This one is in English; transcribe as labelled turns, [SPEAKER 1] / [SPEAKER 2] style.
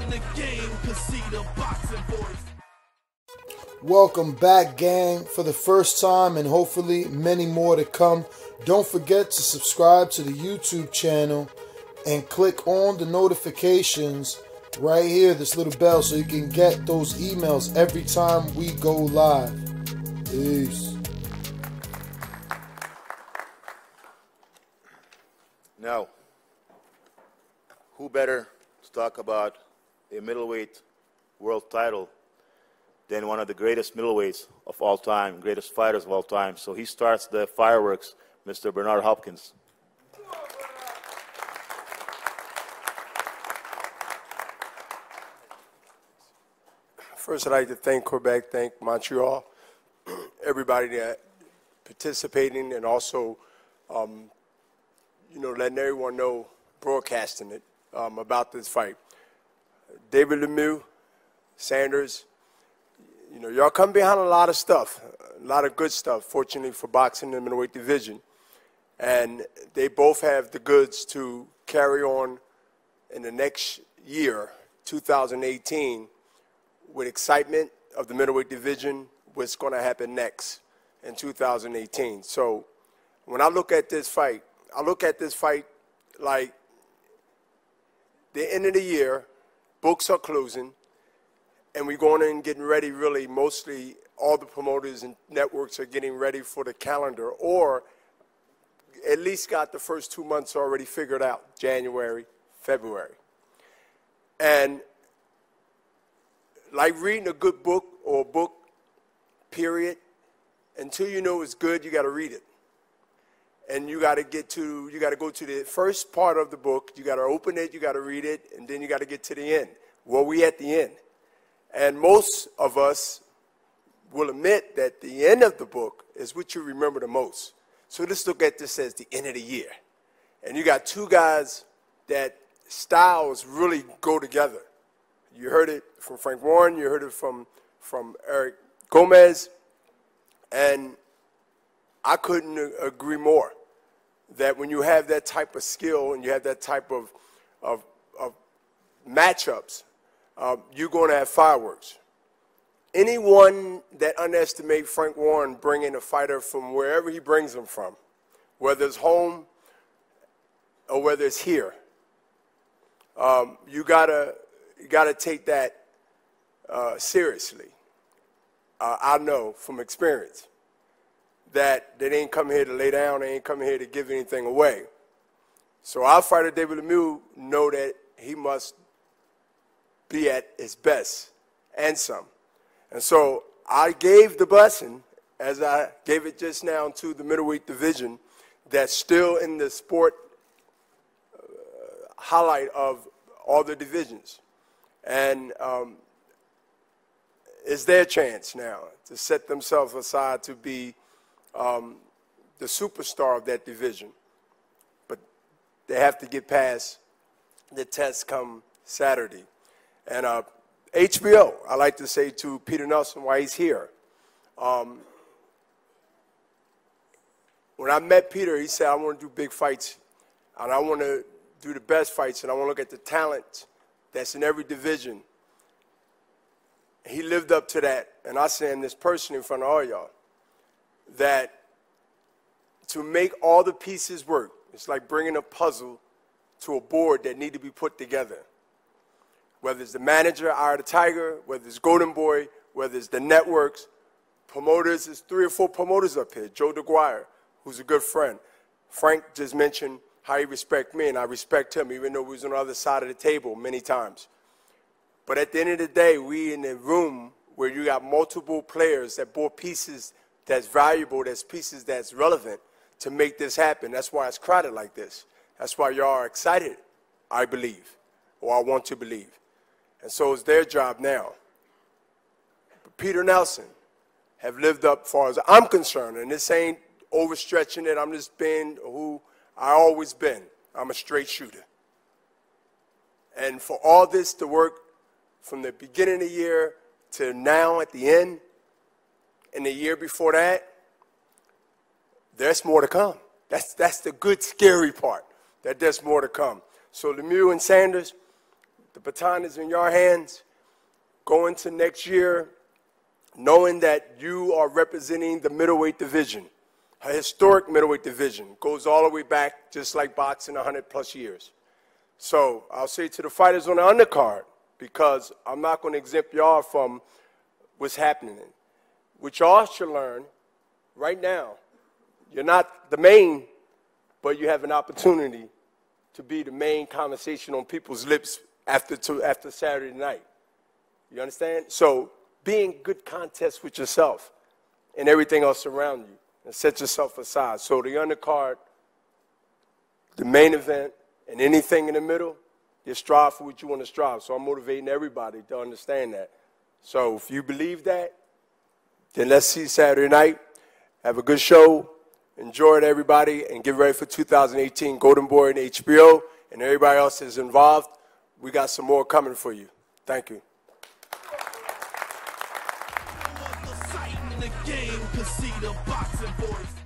[SPEAKER 1] in the game, cause see the boxing voice.
[SPEAKER 2] Welcome back, gang, for the first time and hopefully many more to come. Don't forget to subscribe to the YouTube channel and click on the notifications right here, this little bell, so you can get those emails every time we go live. Peace.
[SPEAKER 3] Now, who better to talk about a middleweight world title than one of the greatest middleweights of all time, greatest fighters of all time. So he starts the fireworks, Mr. Bernard Hopkins.
[SPEAKER 4] First, I'd like to thank Quebec, thank Montreal, everybody that participating, and also, letting everyone know, broadcasting it about this fight. David Lemieux, Saunders, y'all come behind a lot of stuff, a lot of good stuff, fortunately for boxing in the middleweight division. And they both have the goods to carry on in the next year, 2018, with excitement of the middleweight division, what's going to happen next in 2018. So when I look at this fight, like the end of the year, books are closing, and we're going in and getting ready, really, mostly all the promoters and networks are getting ready for the calendar, or at least got the first 2 months already figured out, January, February. And like reading a good book or a book, period, until you know it's good, you got to read it. And you got to go to the first part of the book, you got to open it, you got to read it, and then you got to get to the end. Well, we at the end. And most of us will admit that the end of the book is what you remember the most. So let's look at this as the end of the year. And you got two guys that styles really go together. You heard it from Frank Warren, you heard it from Eric Gomez, and I couldn't agree more that when you have that type of skill and you have that type of matchups, you're going to have fireworks. Anyone that underestimates Frank Warren bringing a fighter from wherever he brings them from, whether it's home or whether it's here, you gotta take that seriously. I know from experience that they ain't come here to lay down, they ain't come here to give anything away. So our fighter, David Lemieux, know that he must be at his best and some. And so I gave the blessing, as I gave it just now, to the middleweight division that's still in the sport highlight of all the divisions. And it's their chance now to set themselves aside to be the superstar of that division. But they have to get past the test come Saturday. And HBO, I like to say to Peter Nelson why he's here. When I met Peter, he said, I want to do big fights, and I want to do the best fights, and I want to look at the talent that's in every division. He lived up to that, and I say in this person in front of all y'all, that to make all the pieces work, it's like bringing a puzzle to a board that need to be put together. Whether it's the manager, Eye of the Tiger, whether it's Golden Boy, whether it's the networks, promoters, there's 3 or 4 promoters up here. Joe DeGuire, who's a good friend. Frank just mentioned how he respects me, and I respect him, even though we was on the other side of the table many times. But at the end of the day, we in a room where you got multiple players that brought pieces that's valuable, that's pieces that's relevant to make this happen. That's why it's crowded like this. That's why y'all are excited, I believe, or I want to believe. And so it's their job now. But Peter Nelson have lived up, as far as I'm concerned, and this ain't overstretching it. I'm just being who I always been. I'm a straight shooter. And for all this to work from the beginning of the year to now at the end, and the year before that, there's more to come. That's the good, scary part, that there's more to come. So Lemieux and Saunders, The baton is in your hands. Go into next year knowing that you are representing the middleweight division, a historic middleweight division. Goes all the way back, just like boxing, 100+ years. So I'll say to the fighters on the undercard, because I'm not going to exempt y'all from what's happening. What y'all should learn right now, you're not the main, but you have an opportunity to be the main conversation on people's lips after Saturday night. You understand? So be in good contest with yourself and everything else around you, and set yourself aside. So the undercard, the main event, and anything in the middle, you strive for what you want to strive. So I'm motivating everybody to understand that. So if you believe that, then let's see Saturday night. Have a good show. Enjoy it, everybody, and get ready for 2018 Golden Boy and HBO, and everybody else is involved. We got some more coming for you. Thank you.
[SPEAKER 1] The game, 'cause see the boxing voice.